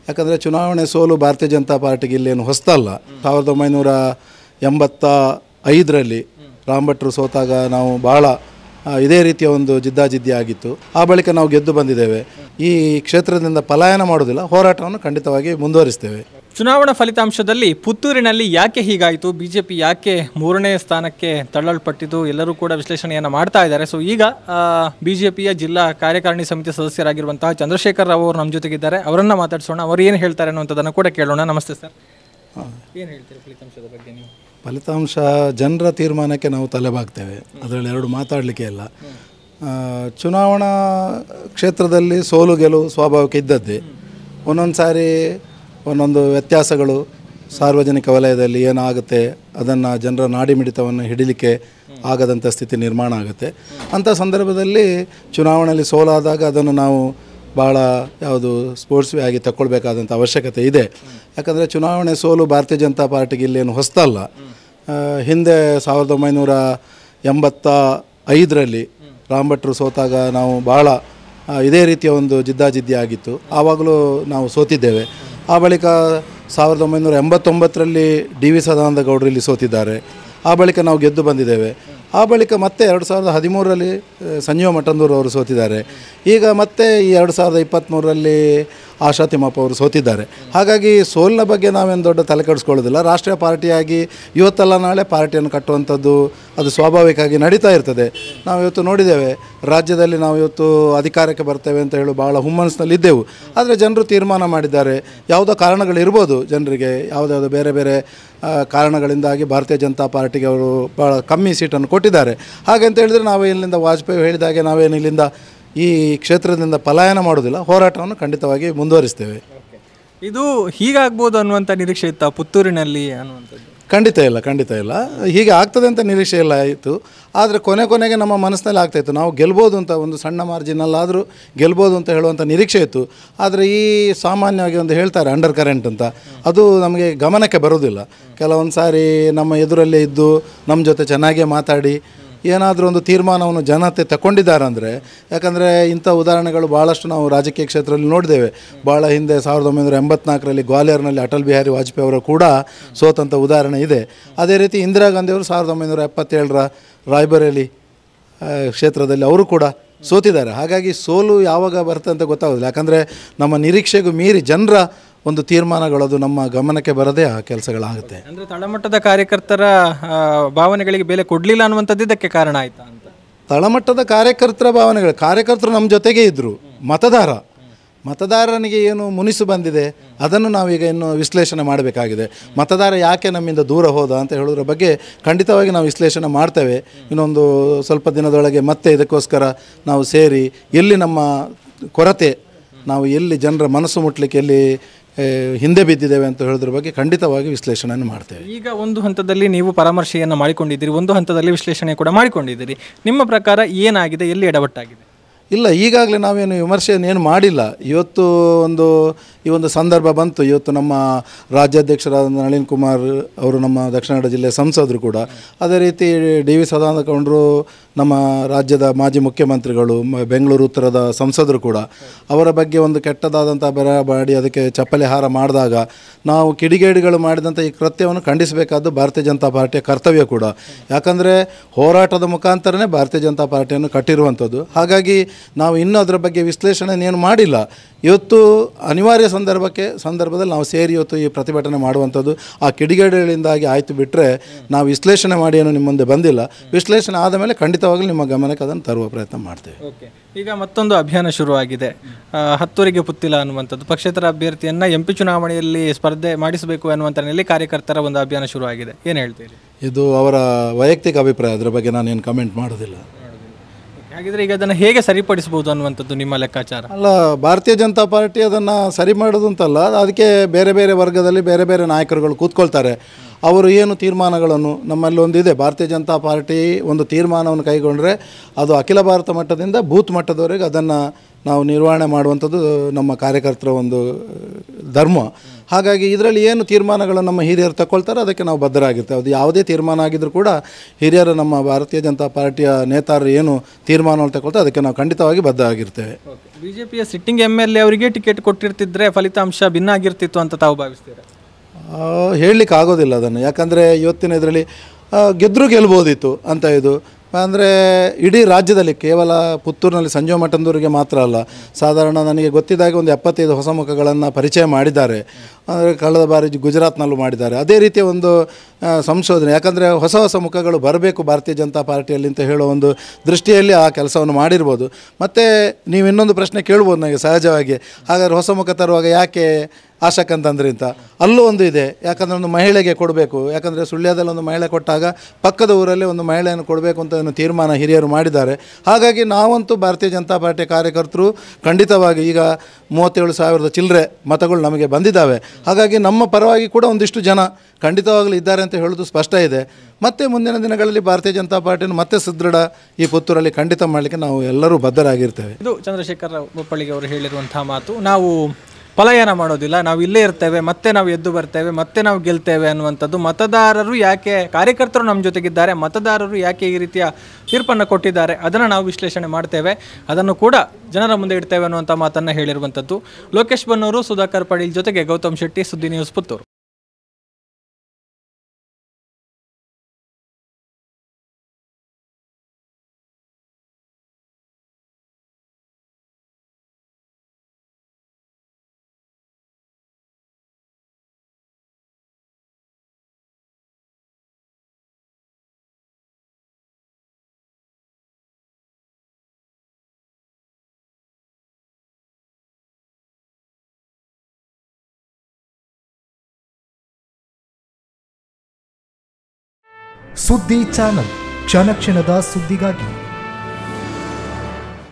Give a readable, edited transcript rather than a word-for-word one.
ಯಾಕಂದರೆ ಚುನಾವಣೆ ಸೋಲು ಭಾರತೀಯ ಜನತಾ ಪಾರ್ಟಿಗೆ ಇಲ್ಲೇನು ಹೊಸತಲ್ಲ. 1985ರಲ್ಲಿ ರಾಮ್ ಭಟ್ರು ಸೋತಾಗ ನಾವು ಭಾಳ ಇದೇ ರೀತಿಯ ಒಂದು ಜಿದ್ದಾಜಿದ್ದಿ ಆಗಿತ್ತು. ಆ ಬಳಿಕ ನಾವು ಗೆದ್ದು ಬಂದಿದ್ದೇವೆ. ಈ ಕ್ಷೇತ್ರದಿಂದ ಪಲಾಯನ ಮಾಡೋದಿಲ್ಲ, ಹೋರಾಟವನ್ನು ಖಂಡಿತವಾಗಿ ಮುಂದುವರಿಸ್ತೇವೆ. ಚುನಾವಣಾ ಫಲಿತಾಂಶದಲ್ಲಿ ಪುತ್ತೂರಿನಲ್ಲಿ ಯಾಕೆ ಹೀಗಾಯಿತು, ಬಿಜೆಪಿ ಯಾಕೆ 3ನೇ ಸ್ಥಾನಕ್ಕೆ ತಳ್ಳಲ್ಪಟ್ಟಿತು, ಎಲ್ಲರೂ ಕೂಡ ವಿಶ್ಲೇಷಣೆಯನ್ನು ಮಾಡ್ತಾ ಇದ್ದಾರೆ. ಸೊ ಈಗ ಬಿಜೆಪಿಯ ಜಿಲ್ಲಾ ಕಾರ್ಯಕಾರಿಣಿ ಸಮಿತಿ ಸದಸ್ಯರಾಗಿರುವಂತಹ ಚಂದ್ರಶೇಖರ್ ರಾವ್ ಅವರು ನಮ್ಮ ಜೊತೆಗಿದ್ದಾರೆ. ಅವರನ್ನು ಮಾತಾಡ್ಸೋಣ, ಅವರು ಏನು ಹೇಳ್ತಾರೆ ಅನ್ನುವಂಥದ್ದನ್ನು ಕೂಡ ಕೇಳೋಣ. ನಮಸ್ತೆ ಸರ್, ಏನು ಹೇಳ್ತೀರಿ ಫಲಿತಾಂಶದ ಬಗ್ಗೆ ನೀವು? ಫಲಿತಾಂಶ ಜನರ ತೀರ್ಮಾನಕ್ಕೆ ನಾವು ತಲೆಬಾಗ್ತೇವೆ, ಅದರಲ್ಲಿ ಎರಡು ಮಾತಾಡಲಿಕ್ಕೆ ಇಲ್ಲ. ಚುನಾವಣಾ ಕ್ಷೇತ್ರದಲ್ಲಿ ಸೋಲು ಗೆಲುವು ಸ್ವಾಭಾವಿಕ ಇದ್ದದ್ದೇ. ಒಂದೊಂದು ಸಾರಿ ಒಂದೊಂದು ವ್ಯತ್ಯಾಸಗಳು ಸಾರ್ವಜನಿಕ ವಲಯದಲ್ಲಿ ಏನಾಗುತ್ತೆ ಅದನ್ನು ಜನರ ನಾಡಿಮಿಡಿತವನ್ನು ಹಿಡಿಲಿಕ್ಕೆ ಆಗದಂಥ ಸ್ಥಿತಿ ನಿರ್ಮಾಣ ಆಗುತ್ತೆ. ಅಂಥ ಸಂದರ್ಭದಲ್ಲಿ ಚುನಾವಣೆಯಲ್ಲಿ ಸೋಲಾದಾಗ ಅದನ್ನು ನಾವು ಭಾಳ ಯಾವುದು ಸ್ಪೋರ್ಟ್ಸ್ ಆಗಿ ತಗೊಳ್ಬೇಕಾದಂಥ ಅವಶ್ಯಕತೆ ಇದೆ. ಯಾಕಂದರೆ ಚುನಾವಣೆ ಸೋಲು ಭಾರತೀಯ ಜನತಾ ಪಾರ್ಟಿಗೆ ಇಲ್ಲೇನು ಹೊಸತಲ್ಲ. ಹಿಂದೆ 1985ರಲ್ಲಿ ರಾಮ್ ಭಟ್ರು ಸೋತಾಗ ನಾವು ಭಾಳ ಇದೇ ರೀತಿಯ ಒಂದು ಜಿದ್ದಾಜಿದ್ದಿ ಆಗಿತ್ತು. ಆವಾಗಲೂ ನಾವು ಸೋತಿದ್ದೇವೆ. ಆ ಬಳಿಕ 1989ರಲ್ಲಿ ಡಿ ವಿ ಸದಾನಂದ ಗೌಡರು ಇಲ್ಲಿ ಸೋತಿದ್ದಾರೆ. ಆ ಬಳಿಕ ನಾವು ಗೆದ್ದು ಬಂದಿದ್ದೇವೆ. ಆ ಬಳಿಕ ಮತ್ತೆ 2013ರಲ್ಲಿ ಸಂಜೀವ ಮಠಂದೂರು ಅವರು ಸೋತಿದ್ದಾರೆ. ಈಗ ಮತ್ತೆ ಈ 2023ರಲ್ಲಿ ಆಶಾ ತಿಮ್ಮಪ್ಪ ಅವರು ಸೋತಿದ್ದಾರೆ. ಹಾಗಾಗಿ ಸೋಲಿನ ಬಗ್ಗೆ ನಾವೇನು ದೊಡ್ಡ ತಲೆ ಕೆಡಿಸ್ಕೊಳ್ಳೋದಿಲ್ಲ. ರಾಷ್ಟ್ರೀಯ ಪಾರ್ಟಿಯಾಗಿ ಇವತ್ತಲ್ಲ ನಾಳೆ ಪಾರ್ಟಿಯನ್ನು ಕಟ್ಟುವಂಥದ್ದು ಅದು ಸ್ವಾಭಾವಿಕವಾಗಿ ನಡೀತಾ ಇರ್ತದೆ. ನಾವು ಇವತ್ತು ನೋಡಿದ್ದೇವೆ, ರಾಜ್ಯದಲ್ಲಿ ನಾವು ಇವತ್ತು ಅಧಿಕಾರಕ್ಕೆ ಬರ್ತೇವೆ ಅಂತ ಹೇಳಿ ಭಾಳ ಹುಮ್ಮನಸ್ಸಿನಲ್ಲಿದ್ದೆವು. ಆದರೆ ಜನರು ತೀರ್ಮಾನ ಮಾಡಿದ್ದಾರೆ. ಯಾವುದೋ ಕಾರಣಗಳಿರ್ಬೋದು, ಜನರಿಗೆ ಯಾವುದಾದ್ರು ಬೇರೆ ಬೇರೆ ಕಾರಣಗಳಿಂದಾಗಿ ಭಾರತೀಯ ಜನತಾ ಪಾರ್ಟಿಗೆ ಅವರು ಭಾಳ ಕಮ್ಮಿ ಸೀಟನ್ನು ಕೊಟ್ಟಿದ್ದಾರೆ. ಹಾಗಂತ ಹೇಳಿದರೆ ನಾವು ಇಲ್ಲಿಂದ ವಾಜಪೇಯಿ ಹೇಳಿದಾಗೆ ನಾವೇನು ಇಲ್ಲಿಂದ ಈ ಕ್ಷೇತ್ರದಿಂದ ಪಲಾಯನ ಮಾಡೋದಿಲ್ಲ, ಹೋರಾಟವನ್ನು ಖಂಡಿತವಾಗಿ ಮುಂದುವರಿಸ್ತೇವೆ. ಇದು ಹೀಗಾಗ್ಬೋದು ಅನ್ನುವಂಥ ನಿರೀಕ್ಷೆ ಇತ್ತಾ ಪುತ್ತೂರಿನಲ್ಲಿ ಅನ್ನುವಂಥದ್ದು? ಖಂಡಿತ ಇಲ್ಲ. ಹೀಗೆ ಆಗ್ತದೆ ಅಂತ ನಿರೀಕ್ಷೆ ಇಲ್ಲ ಆಯಿತು. ಆದರೆ ಕೊನೆಗೆ ನಮ್ಮ ಮನಸ್ಸಿನಲ್ಲಿ ಆಗ್ತಾಯಿತ್ತು, ನಾವು ಗೆಲ್ಬೋದು ಅಂತ, ಒಂದು ಸಣ್ಣ ಮಾರ್ಜಿನಲ್ಲಾದರೂ ಗೆಲ್ಬೋದು ಅಂತ ಹೇಳುವಂಥ ನಿರೀಕ್ಷೆ ಇತ್ತು. ಆದರೆ ಈ ಸಾಮಾನ್ಯವಾಗಿ ಒಂದು ಹೇಳ್ತಾರೆ ಅಂಡರ್ ಕರೆಂಟ್ ಅಂತ, ಅದು ನಮಗೆ ಗಮನಕ್ಕೆ ಬರೋದಿಲ್ಲ. ಕೆಲವೊಂದು ಸಾರಿ ನಮ್ಮ ಎದುರಲ್ಲೇ ಇದ್ದು ನಮ್ಮ ಜೊತೆ ಚೆನ್ನಾಗೇ ಮಾತಾಡಿ ಏನಾದರೂ ಒಂದು ತೀರ್ಮಾನವನ್ನು ಜನತೆ ತಗೊಂಡಿದ್ದಾರೆ ಅಂದರೆ, ಯಾಕಂದರೆ ಇಂಥ ಉದಾಹರಣೆಗಳು ಭಾಳಷ್ಟು ನಾವು ರಾಜಕೀಯ ಕ್ಷೇತ್ರದಲ್ಲಿ ನೋಡಿದ್ದೇವೆ. ಭಾಳ ಹಿಂದೆ 1984ರಲ್ಲಿ ಗ್ವಾಲಿಯರ್ನಲ್ಲಿ ಅಟಲ್ ಬಿಹಾರಿ ವಾಜಪೇಯಿ ಅವರು ಕೂಡ ಸೋತಂಥ ಉದಾಹರಣೆ ಇದೆ. ಅದೇ ರೀತಿ ಇಂದಿರಾ ಗಾಂಧಿಯವರು 1977ರ ರಾಯ್ಬರೇಲಿ ಕ್ಷೇತ್ರದಲ್ಲಿ ಅವರು ಕೂಡ ಸೋತಿದ್ದಾರೆ. ಹಾಗಾಗಿ ಸೋಲು ಯಾವಾಗ ಬರುತ್ತೆ ಅಂತ ಗೊತ್ತಾಗೋದಿಲ್ಲ. ಯಾಕಂದರೆ ನಮ್ಮ ನಿರೀಕ್ಷೆಗೂ ಮೀರಿ ಜನರ ಒಂದು ತೀರ್ಮಾನಗಳದು ನಮ್ಮ ಗಮನಕ್ಕೆ ಬರದೇ ಆ ಕೆಲಸಗಳಾಗುತ್ತೆ. ಅಂದರೆ ತಳಮಟ್ಟದ ಕಾರ್ಯಕರ್ತರ ಭಾವನೆಗಳಿಗೆ ಬೆಲೆ ಕೊಡಲಿಲ್ಲ ಅನ್ನುವಂಥದ್ದು ಇದಕ್ಕೆ ಕಾರಣ ಆಯಿತಾ ಅಂತ? ತಳಮಟ್ಟದ ಕಾರ್ಯಕರ್ತರ ಕಾರ್ಯಕರ್ತರು ನಮ್ಮ ಜೊತೆಗೇ ಇದ್ದರು. ಮತದಾರನಿಗೆ ಏನು ಮುನಿಸು ಬಂದಿದೆ ಅದನ್ನು ನಾವೀಗ ಇನ್ನು ವಿಶ್ಲೇಷಣೆ ಮಾಡಬೇಕಾಗಿದೆ. ಮತದಾರ ಯಾಕೆ ನಮ್ಮಿಂದ ದೂರ ಹೋದ ಅಂತ ಹೇಳೋದ್ರ ಬಗ್ಗೆ ಖಂಡಿತವಾಗಿ ನಾವು ವಿಶ್ಲೇಷಣೆ ಮಾಡ್ತೇವೆ. ಇನ್ನೊಂದು ಸ್ವಲ್ಪ ದಿನದೊಳಗೆ ಮತ್ತೆ ಇದಕ್ಕೋಸ್ಕರ ನಾವು ಸೇರಿ ಎಲ್ಲಿ ನಮ್ಮ ಕೊರತೆ, ನಾವು ಎಲ್ಲಿ ಜನರ ಮನಸ್ಸು ಮುಟ್ಲಿಕ್ಕೆ ಎಲ್ಲಿ ಹಿಂದೆ ಬಿದ್ದಿದ್ದೇವೆ ಅಂತ ಹೇಳೋದ್ರ ಬಗ್ಗೆ ಖಂಡಿತವಾಗಿ ವಿಶ್ಲೇಷಣೆಯನ್ನು ಮಾಡ್ತೇವೆ. ಈಗ ಒಂದು ಹಂತದಲ್ಲಿ ನೀವು ಪರಾಮರ್ಶೆಯನ್ನು ಮಾಡಿಕೊಂಡಿದ್ದೀರಿ, ಒಂದು ಹಂತದಲ್ಲಿ ವಿಶ್ಲೇಷಣೆ ಕೂಡ ಮಾಡಿಕೊಂಡಿದ್ದೀರಿ. ನಿಮ್ಮ ಪ್ರಕಾರ ಏನಾಗಿದೆ, ಎಲ್ಲಿ ಎಡವಟ್ಟಾಗಿದೆ? ಇಲ್ಲ, ಈಗಾಗಲೇ ನಾವೇನು ವಿಮರ್ಶೆಯನ್ನು ಮಾಡಿಲ್ಲ. ಇವತ್ತು ಈ ಒಂದು ಸಂದರ್ಭ ಬಂತು. ಇವತ್ತು ನಮ್ಮ ರಾಜ್ಯಾಧ್ಯಕ್ಷರಾದ ನಳಿನ್ ಕುಮಾರ್ ಅವರು ನಮ್ಮ ದಕ್ಷಿಣ ಕನ್ನಡ ಜಿಲ್ಲೆಯ ಸಂಸದರು ಕೂಡ, ಅದೇ ರೀತಿ ಡಿ ವಿ ಸದಾನಂದ ಗೌಡರು ನಮ್ಮ ರಾಜ್ಯದ ಮಾಜಿ ಮುಖ್ಯಮಂತ್ರಿಗಳು, ಬೆಂಗಳೂರು ಉತ್ತರದ ಸಂಸದರು ಕೂಡ ಅವರ ಬಗ್ಗೆ ಒಂದು ಕೆಟ್ಟದಾದಂಥ ಬರಬಾಡಿ ಅದಕ್ಕೆ ಚಪ್ಪಲಿ ಹಾರ ಮಾಡಿದಾಗ ನಾವು ಕಿಡಿಗೇಡಿಗಳು ಮಾಡಿದಂಥ ಈ ಕೃತ್ಯವನ್ನು ಖಂಡಿಸಬೇಕಾದ್ದು ಭಾರತೀಯ ಜನತಾ ಪಾರ್ಟಿಯ ಕರ್ತವ್ಯ ಕೂಡ. ಯಾಕಂದರೆ ಹೋರಾಟದ ಮುಖಾಂತರನೇ ಭಾರತೀಯ ಜನತಾ ಪಾರ್ಟಿಯನ್ನು ಕಟ್ಟಿರುವಂಥದ್ದು. ಹಾಗಾಗಿ ನಾವು ಇನ್ನೂ ಅದರ ಬಗ್ಗೆ ವಿಶ್ಲೇಷಣೆಯನ್ನು ಮಾಡಿಲ್ಲ. ಇವತ್ತು ಅನಿವಾರ್ಯ ಸಂದರ್ಭದಲ್ಲಿ ನಾವು ಸೇರಿ ಇವತ್ತು ಈ ಪ್ರತಿಭಟನೆ ಮಾಡುವಂಥದ್ದು ಆ ಕಿಡಿಗೇಡಿಗಳಿಂದಾಗಿ ಆಯಿತು. ಬಿಟ್ಟರೆ ನಾವು ವಿಶ್ಲೇಷಣೆ ಮಾಡಿ ಏನು ನಿಮ್ಮ ಮುಂದೆ ಬಂದಿಲ್ಲ. ವಿಶ್ಲೇಷಣೆ ಆದ ಮೇಲೆ ಖಂಡಿತವಾಗಲೂ ನಿಮ್ಮ ಗಮನಕ್ಕೆ ಅದನ್ನು ತರುವ ಪ್ರಯತ್ನ ಮಾಡ್ತೇವೆ. ಓಕೆ, ಈಗ ಮತ್ತೊಂದು ಅಭಿಯಾನ ಶುರುವಾಗಿದೆ, ಹತ್ತೂರಿಗೆ ಪುತ್ತಿಲ ಅನ್ನುವಂಥದ್ದು. ಪಕ್ಷೇತರ ಅಭ್ಯರ್ಥಿಯನ್ನು MP ಚುನಾವಣೆಯಲ್ಲಿ ಸ್ಪರ್ಧೆ ಮಾಡಿಸಬೇಕು ಅನ್ನುವಂಥ ನಿಟ್ಟಿನಲ್ಲಿ ಕಾರ್ಯಕರ್ತರ ಒಂದು ಅಭಿಯಾನ ಶುರುವಾಗಿದೆ. ಏನು ಹೇಳ್ತೀರಿ? ಇದು ಅವರ ವೈಯಕ್ತಿಕ ಅಭಿಪ್ರಾಯ, ಅದರ ಬಗ್ಗೆ ನಾನೇನು ಕಮೆಂಟ್ ಮಾಡೋದಿಲ್ಲ. ಹಾಗಿದ್ರೆ ಈಗ ಅದನ್ನು ಹೇಗೆ ಸರಿಪಡಿಸಬಹುದು ಅನ್ನುವಂಥದ್ದು ನಿಮ್ಮ ಲೆಕ್ಕಾಚಾರ? ಅಲ್ಲ, ಭಾರತೀಯ ಜನತಾ ಪಾರ್ಟಿ ಅದನ್ನು ಸರಿ ಮಾಡೋದು ಅಂತಲ್ಲ, ಅದಕ್ಕೆ ಬೇರೆ ಬೇರೆ ವರ್ಗದಲ್ಲಿ ಬೇರೆ ಬೇರೆ ನಾಯಕರುಗಳು ಕೂತ್ಕೊಳ್ತಾರೆ. ಅವರು ಏನು ತೀರ್ಮಾನಗಳನ್ನು, ನಮ್ಮಲ್ಲಿ ಒಂದಿದೆ, ಭಾರತೀಯ ಜನತಾ ಪಾರ್ಟಿ ಒಂದು ತೀರ್ಮಾನವನ್ನು ಕೈಗೊಂಡ್ರೆ ಅದು ಅಖಿಲ ಭಾರತ ಮಟ್ಟದಿಂದ ಬೂತ್ ಮಟ್ಟದವರೆಗೆ ಅದನ್ನು ನಾವು ನಿರ್ವಹಣೆ ಮಾಡುವಂಥದ್ದು ನಮ್ಮ ಕಾರ್ಯಕರ್ತರ ಒಂದು ಧರ್ಮ. ಹಾಗಾಗಿ ಇದರಲ್ಲಿ ಏನು ತೀರ್ಮಾನಗಳು ನಮ್ಮ ಹಿರಿಯರು ತಗೊಳ್ತಾರೆ ಅದಕ್ಕೆ ನಾವು ಬದ್ಧರಾಗಿರ್ತೇವೆ. ಅದು ಯಾವುದೇ ತೀರ್ಮಾನ ಆಗಿದ್ದರೂ ಕೂಡ ಹಿರಿಯರು ನಮ್ಮ ಭಾರತೀಯ ಜನತಾ ಪಾರ್ಟಿಯ ನೇತಾರರು ಏನು ತೀರ್ಮಾನಗಳು ತಗೊಳ್ತಾರೆ ಅದಕ್ಕೆ ನಾವು ಖಂಡಿತವಾಗಿ ಬದ್ಧ ಆಗಿರ್ತೇವೆ. ಬಿಜೆಪಿಯ ಸಿಟ್ಟಿಂಗ್ MLA ಅವರಿಗೆ ಟಿಕೆಟ್ ಕೊಟ್ಟಿರ್ತಿದ್ರೆ ಫಲಿತಾಂಶ ಭಿನ್ನ ಆಗಿರ್ತಿತ್ತು ಅಂತ ತಾವು ಭಾವಿಸ್ತೀರಾ? ಹೇಳಲಿಕ್ಕೆ ಆಗೋದಿಲ್ಲ ಅದನ್ನು. ಯಾಕಂದರೆ ಇವತ್ತಿನ ಇದರಲ್ಲಿ ಗೆಲ್ಬೋದಿತ್ತು ಅಂತ ಇದು ಅಂದರೆ ಇಡೀ ರಾಜ್ಯದಲ್ಲಿ ಕೇವಲ ಪುತ್ತೂರಿನಲ್ಲಿ ಸಂಜೀವ ಮಠಂದೂರಿಗೆ ಮಾತ್ರ ಅಲ್ಲ, ಸಾಧಾರಣ ನನಗೆ ಗೊತ್ತಿದ್ದಾಗ ಒಂದು 75 ಹೊಸ ಮುಖಗಳನ್ನು ಪರಿಚಯ ಮಾಡಿದ್ದಾರೆ. ಅಂದರೆ ಕಳೆದ ಬಾರಿ ಗುಜರಾತ್ನಲ್ಲೂ ಮಾಡಿದ್ದಾರೆ. ಅದೇ ರೀತಿಯ ಒಂದು ಸಂಶೋಧನೆ, ಯಾಕಂದರೆ ಹೊಸ ಹೊಸ ಮುಖಗಳು ಬರಬೇಕು ಭಾರತೀಯ ಜನತಾ ಪಾರ್ಟಿಯಲ್ಲಿ ಅಂತ ಹೇಳೋ ಒಂದು ದೃಷ್ಟಿಯಲ್ಲಿ ಆ ಕೆಲಸವನ್ನು ಮಾಡಿರ್ಬೋದು. ಮತ್ತು ನೀವು ಇನ್ನೊಂದು ಪ್ರಶ್ನೆ ಕೇಳ್ಬೋದು ನನಗೆ ಸಹಜವಾಗಿ, ಹಾಗಾದರೆ ಹೊಸ ಮುಖ ತರುವಾಗ ಯಾಕೆ ಆಶಾಕಂತಂದ್ರಿ ಅಂತ. ಅಲ್ಲೂ ಒಂದು ಇದೆ, ಯಾಕಂದರೆ ಒಂದು ಮಹಿಳೆಗೆ ಕೊಡಬೇಕು. ಯಾಕಂದರೆ ಸುಳ್ಯದಲ್ಲಿ ಒಂದು ಮಹಿಳೆ ಕೊಟ್ಟಾಗ ಪಕ್ಕದ ಊರಲ್ಲಿ ಒಂದು ಮಹಿಳೆಯನ್ನು ಕೊಡಬೇಕು ಅಂತ ತೀರ್ಮಾನ ಹಿರಿಯರು ಮಾಡಿದ್ದಾರೆ. ಹಾಗಾಗಿ ನಾವಂತೂ ಭಾರತೀಯ ಜನತಾ ಪಾರ್ಟಿಯ ಕಾರ್ಯಕರ್ತರು ಖಂಡಿತವಾಗಿ ಈಗ 37,000 ಚಿಲ್ಲರೆ ಮತಗಳು ನಮಗೆ ಬಂದಿದ್ದಾವೆ. ಹಾಗಾಗಿ ನಮ್ಮ ಪರವಾಗಿ ಕೂಡ ಒಂದಿಷ್ಟು ಜನ ಖಂಡಿತವಾಗಲೂ ಇದ್ದಾರೆ ಅಂತ ಹೇಳೋದು ಸ್ಪಷ್ಟ ಇದೆ. ಮತ್ತು ಮುಂದಿನ ದಿನಗಳಲ್ಲಿ ಭಾರತೀಯ ಜನತಾ ಪಾರ್ಟಿಯನ್ನು ಮತ್ತೆ ಸುದೃಢ ಈ ಪುತ್ತೂರಲ್ಲಿ ಖಂಡಿತ ಮಾಡಲಿಕ್ಕೆ ನಾವು ಎಲ್ಲರೂ ಬದ್ಧರಾಗಿರ್ತೇವೆ. ಇದು ಚಂದ್ರಶೇಖರ್ ಬೊಪ್ಪಳಿಗೆ ಅವರು ಹೇಳಿರುವಂಥ ಮಾತು. ನಾವು ಪಲಾಯನ ಮಾಡೋದಿಲ್ಲ, ನಾವು ಇಲ್ಲೇ ಇರ್ತೇವೆ, ಮತ್ತೆ ನಾವು ಎದ್ದು ಬರ್ತೇವೆ, ಮತ್ತೆ ನಾವು ಗೆಲ್ತೇವೆ ಅನ್ನುವಂಥದ್ದು. ಮತದಾರರು ಯಾಕೆ, ಕಾರ್ಯಕರ್ತರು ನಮ್ಮ ಜೊತೆಗಿದ್ದಾರೆ, ಮತದಾರರು ಯಾಕೆ ಈ ರೀತಿಯ ತೀರ್ಪನ್ನು ಕೊಟ್ಟಿದ್ದಾರೆ ಅದನ್ನು ನಾವು ವಿಶ್ಲೇಷಣೆ ಮಾಡ್ತೇವೆ, ಅದನ್ನು ಕೂಡ ಜನರ ಮುಂದೆ ಇಡ್ತೇವೆ ಅನ್ನುವಂಥ ಮಾತನ್ನು ಹೇಳಿರುವಂಥದ್ದು. ಲೋಕೇಶ್ ಬನ್ನೂರು, ಸುಧಾಕರ್ ಪಡೀಲ್ ಜೊತೆಗೆ ಗೌತಮ್ ಶೆಟ್ಟಿ, ಸುದ್ದಿ ನ್ಯೂಸ್, ಪುತ್ತೂರು. ಸುದ್ದಿ ಚಾನಲ್, ಕ್ಷಣ ಕ್ಷಣದ ಸುದ್ದಿಗಾಗಿ.